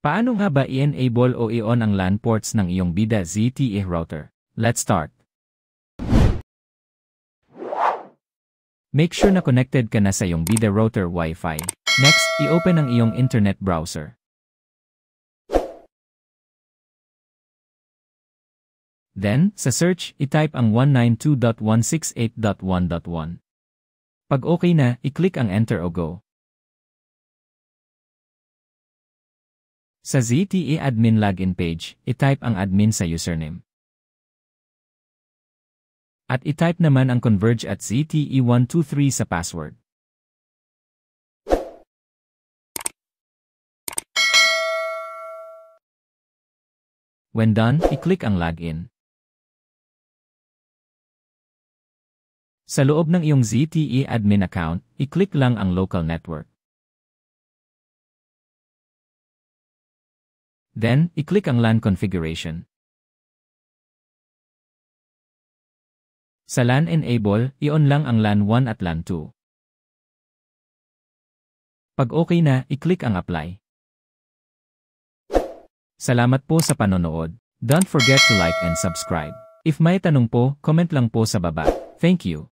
Paano nga ba i-enable o i-on ang LAN ports ng iyong BIDA ZTE router? Let's start. Make sure na connected ka na sa iyong BIDA router Wi-Fi. Next, i-open ang iyong internet browser. Then, sa search, i-type ang 192.168.1.1. Pag okay na, i-click ang Enter o Go. Sa ZTE admin login page, i-type ang admin sa username. At i-type naman ang converge@zte123 sa password. When done, i-click ang login. Sa loob ng iyong ZTE admin account, i-click lang ang local network. Then, i-click ang LAN configuration. Sa LAN enable, i-on lang ang LAN 1 at LAN 2. Pag okay na, i-click ang apply. Salamat po sa panonood. Don't forget to like and subscribe. If may tanong po, comment lang po sa baba. Thank you.